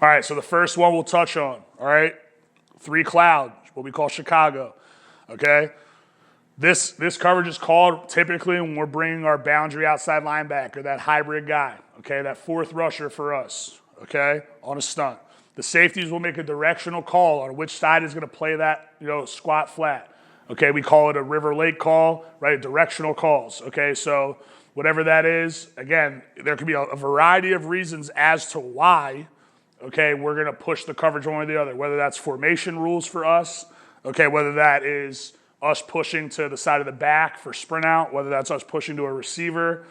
All right, so the first one we'll touch on, all right? 3 cloud, what we call Chicago, okay? This coverage is called typically when we're bringing our boundary outside linebacker, that hybrid guy, okay? That fourth rusher for us, okay, on a stunt. The safeties will make a directional call on which side is going to play that, squat flat. Okay, we call it a river lake call, right? Directional calls. Okay, so whatever that is, again, there could be a variety of reasons as to why, okay, we're going to push the coverage one or the other, whether that's formation rules for us, okay, whether that is us pushing to the side of the back for sprint out, whether that's us pushing to a receiver,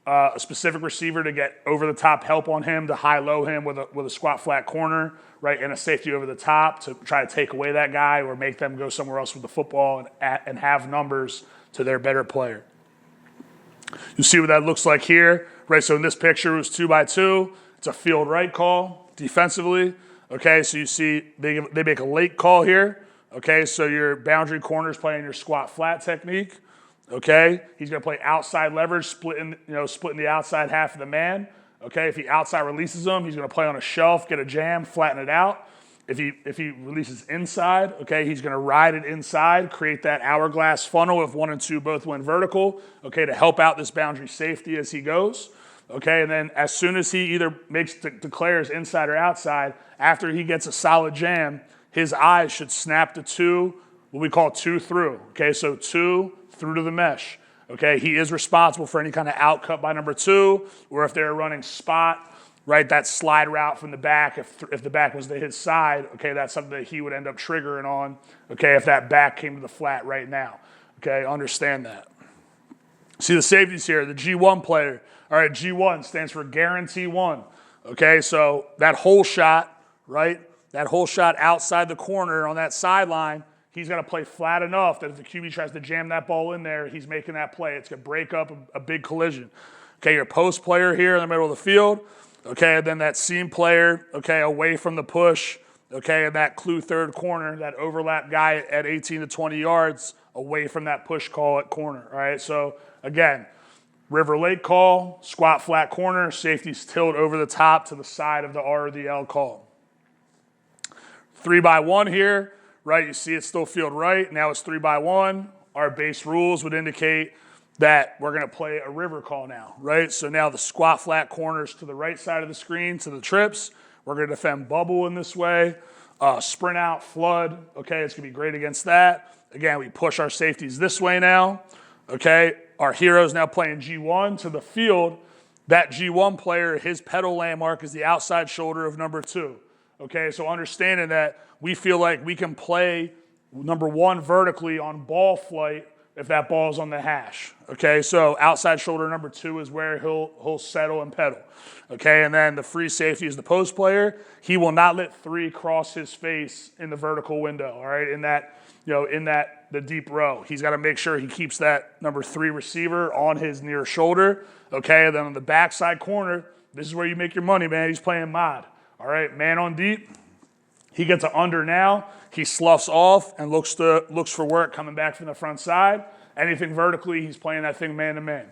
a specific receiver to get over the top help on him, to high-low him with a squat flat corner, right, and a safety over the top to try to take away that guy or make them go somewhere else with the football and have numbers to their better player. You see what that looks like here, right? So in this picture, it was 2x2. It's a field right call defensively. Okay, so you see they make a late call here. Okay, so your boundary corner is playing your squat flat technique. Okay, he's going to play outside leverage, splitting the outside half of the man. Okay, if he outside releases him, he's going to play on a shelf, get a jam, flatten it out. If he releases inside, okay, he's going to ride it inside, create that hourglass funnel if 1 and 2 both went vertical, okay, to help out this boundary safety as he goes. Okay, and then as soon as he either declares inside or outside, after he gets a solid jam, his eyes should snap to 2, what we call 2 through. Okay, so 2 through to the mesh. Okay, he is responsible for any kind of out cut by number 2, or if they're running spot, right, that slide route from the back, if the back was to his side, okay, that's something that he would end up triggering on, okay, if that back came to the flat right now. Okay, understand that. See the safeties here, the G1 player. All right, G1 stands for guarantee 1. Okay, so that hole shot, right, that hole shot outside the corner on that sideline, he's going to play flat enough that if the QB tries to jam that ball in there, he's making that play. It's going to break up a big collision. Okay, your post player here in the middle of the field. Okay, and then that seam player, okay, away from the push. Okay, and that clue third corner, that overlap guy at 18 to 20 yards away from that push call at corner. All right, so again, river lake call, squat flat corner, safeties tilt over the top to the side of the R or the L call. 3x1 here. Right, you see it's still field right. Now it's 3x1. Our base rules would indicate that we're going to play a river call now, right? So now the squat flat corners to the right side of the screen to the trips. We're going to defend bubble in this way. Sprint out, flood. Okay, it's going to be great against that. Again, we push our safeties this way now. Okay, our hero's now playing G1 to the field. That G1 player, his pedal landmark is the outside shoulder of number 2. Okay, so understanding that we feel like we can play number 1 vertically on ball flight if that ball is on the hash. Okay, so outside shoulder number 2 is where he'll settle and pedal. Okay, and then the free safety is the post player. He will not let 3 cross his face in the vertical window. All right, in the deep row, he's got to make sure he keeps that number 3 receiver on his near shoulder. Okay, and then on the backside corner, this is where you make your money, man. He's playing mod. All right, man on deep. He gets an under now. He sloughs off and looks for work coming back from the front side. Anything vertically, he's playing that thing man-to-man.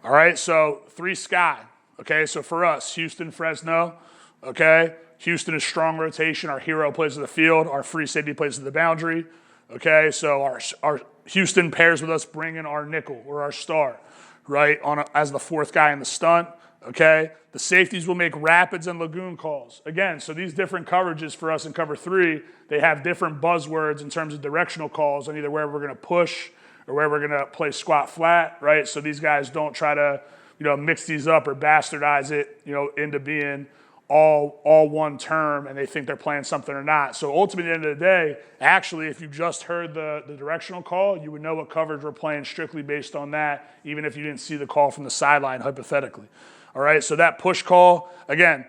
All right, so 3 sky. Okay, so for us, Houston, Fresno. Okay, Houston is strong rotation. Our hero plays to the field. Our free safety plays to the boundary. Okay, so our Houston pairs with us bringing our nickel or our star, right, as the 4th guy in the stunt. Okay, the safeties will make rapids and lagoon calls. Again, so these different coverages for us in cover 3, they have different buzzwords in terms of directional calls on either where we're going to push or where we're going to play squat flat, right? So these guys don't try to, mix these up or bastardize it, into being all one term and they think they're playing something or not. So ultimately, at the end of the day, actually, if you just heard the directional call, you would know what coverage we're playing strictly based on that, even if you didn't see the call from the sideline, hypothetically. All right, so that push call, again,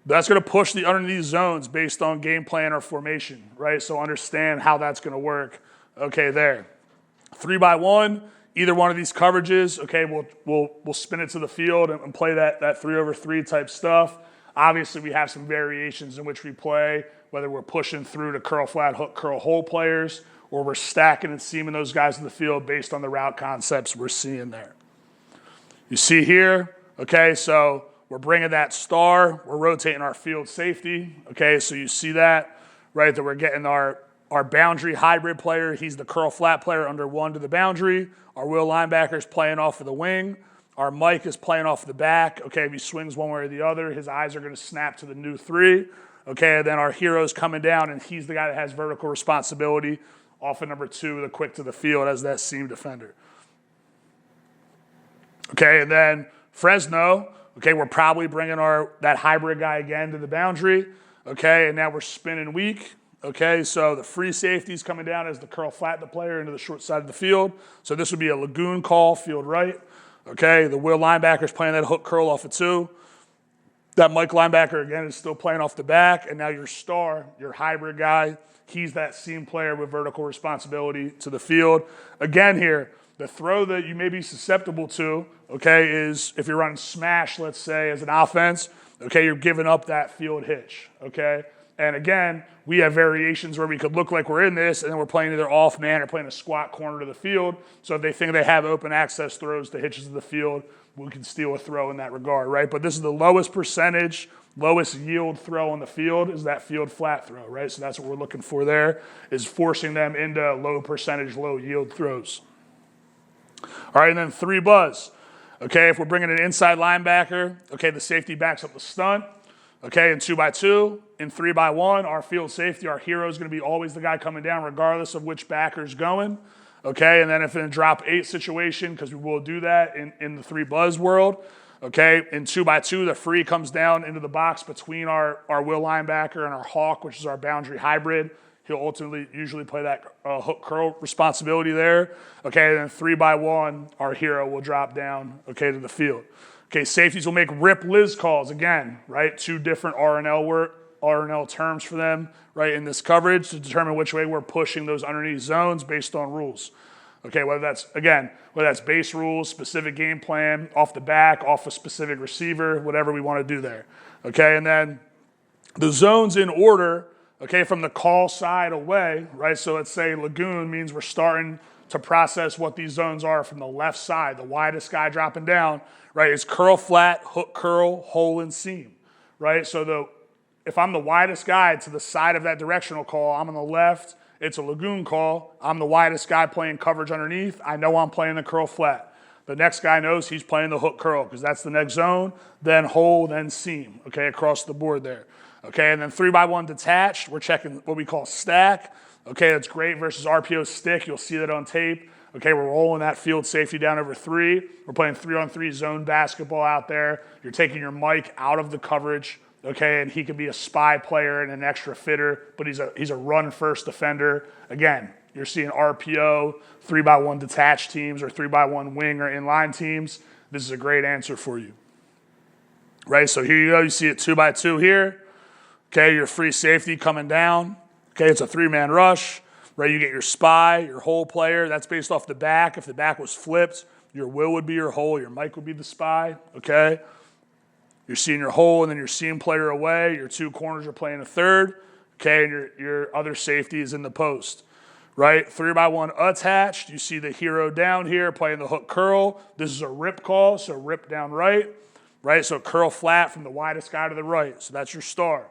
that's going to push the underneath zones based on game plan or formation, right? So understand how that's going to work. Okay, there. 3x1, either one of these coverages, okay, we'll spin it to the field and play that 3/3 type stuff. Obviously, we have some variations in which we play, whether we're pushing through to curl flat, hook, curl hole players, or we're stacking and seaming those guys in the field based on the route concepts we're seeing there. You see here, okay, so we're bringing that star, we're rotating our field safety, okay? So you see that, right, that we're getting our boundary hybrid player. He's the curl flat player under one to the boundary. Our will linebacker's playing off of the wing. Our Mike is playing off the back. Okay, if he swings one way or the other, his eyes are going to snap to the new 3. Okay, and then our hero's coming down, and he's the guy that has vertical responsibility off of number 2, the quick to the field as that seam defender. Okay, and then Fresno, okay, we're probably bringing that hybrid guy again to the boundary. Okay, and now we're spinning weak. Okay, so the free safety's coming down as the curl flat the player into the short side of the field. So this would be a lagoon call, field right. Okay, the will linebacker's playing that hook curl off of 2. That Mike linebacker, again, is still playing off the back. And now your star, your hybrid guy, he's that seam player with vertical responsibility to the field. Again here, the throw that you may be susceptible to, okay, is if you're running smash, let's say, as an offense, okay, you're giving up that field hitch, okay? And again, we have variations where we could look like we're in this, and then we're playing either off man or playing a squat corner to the field. So if they think they have open access throws to hitches of the field, we can steal a throw in that regard, right? But this is the lowest percentage, lowest yield throw on the field is that field flat throw, right? So that's what we're looking for there, is forcing them into low percentage, low yield throws. All right, and then 3 buzz. Okay, if we're bringing an inside linebacker, okay, the safety backs up the stunt. Okay, in 2x2, in 3x1, our field safety, our hero is going to be always the guy coming down regardless of which backer's going. Okay, and then if in a drop 8 situation, because we will do that in the 3 buzz world, okay, in 2x2, the free comes down into the box between our will linebacker and our hawk, which is our boundary hybrid. He'll ultimately usually play that hook curl responsibility there. Okay, and then 3x1, our hero will drop down, okay, to the field. Okay, safeties will make rip Liz calls again, right? 2 different RNL terms for them, right, in this coverage to determine which way we're pushing those underneath zones based on rules. Okay, whether that's base rules, specific game plan, off the back, off a specific receiver, whatever we want to do there. Okay, and then the zones in order, okay, from the call side away, right? So let's say lagoon means we're starting to process what these zones are from the left side, the widest guy dropping down, right? It's curl flat, hook curl, hole, and seam, right? So if I'm the widest guy to the side of that directional call, I'm on the left, it's a lagoon call. I'm the widest guy playing coverage underneath. I know I'm playing the curl flat. The next guy knows he's playing the hook curl because that's the next zone, then hole, then seam, okay, across the board there. Okay, and then 3x1 detached, we're checking what we call stack. Okay, that's great versus RPO stick. You'll see that on tape. Okay, we're rolling that field safety down over 3. We're playing 3-on-3 zone basketball out there. You're taking your Mike out of the coverage, okay, and he can be a spy player and an extra fitter, but he's a run-first defender. Again, you're seeing RPO, 3x1 detached teams or 3x1 wing or inline teams. This is a great answer for you. Right, so here you go. You see it 2x2 here. Okay, your free safety coming down. Okay, it's a 3-man rush, right? You get your spy, your hole player. That's based off the back. If the back was flipped, your will would be your hole, your Mike would be the spy, okay? You're seeing your hole, and then you're seeing player away. Your 2 corners are playing a third, okay? And your other safety is in the post, right? 3x1 attached. You see the hero down here playing the hook curl. This is a rip call, so rip down right? So curl flat from the widest guy to the right. So that's your star,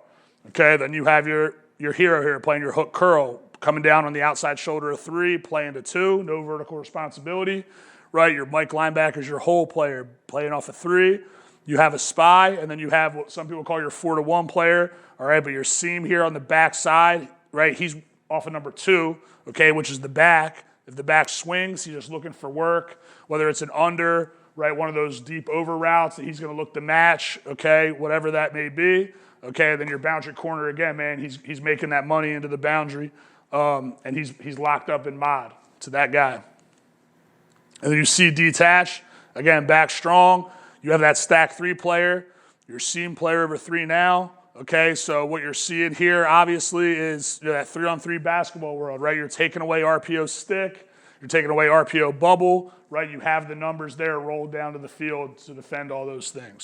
okay? Then you have your hero here playing your hook curl, coming down on the outside shoulder of 3, playing to 2, no vertical responsibility, right? Your Mike linebacker is your hole player, playing off of 3. You have a spy, and then you have what some people call your 4-to-1 player, all right? But your seam here on the back side, right? He's off of number 2, okay, which is the back. If the back swings, he's just looking for work, whether it's an under, right, one of those deep over routes that he's going to look to match, okay, whatever that may be. Okay, then your boundary corner again, man. He's making that money into the boundary, and he's locked up in mod to that guy. And then you see detach again, back strong. You have that stack 3 player, your seam player over 3 now. Okay, so what you're seeing here obviously is that 3-on-3 basketball world, right? You're taking away RPO stick, you're taking away RPO bubble, right? You have the numbers there rolled down to the field to defend all those things.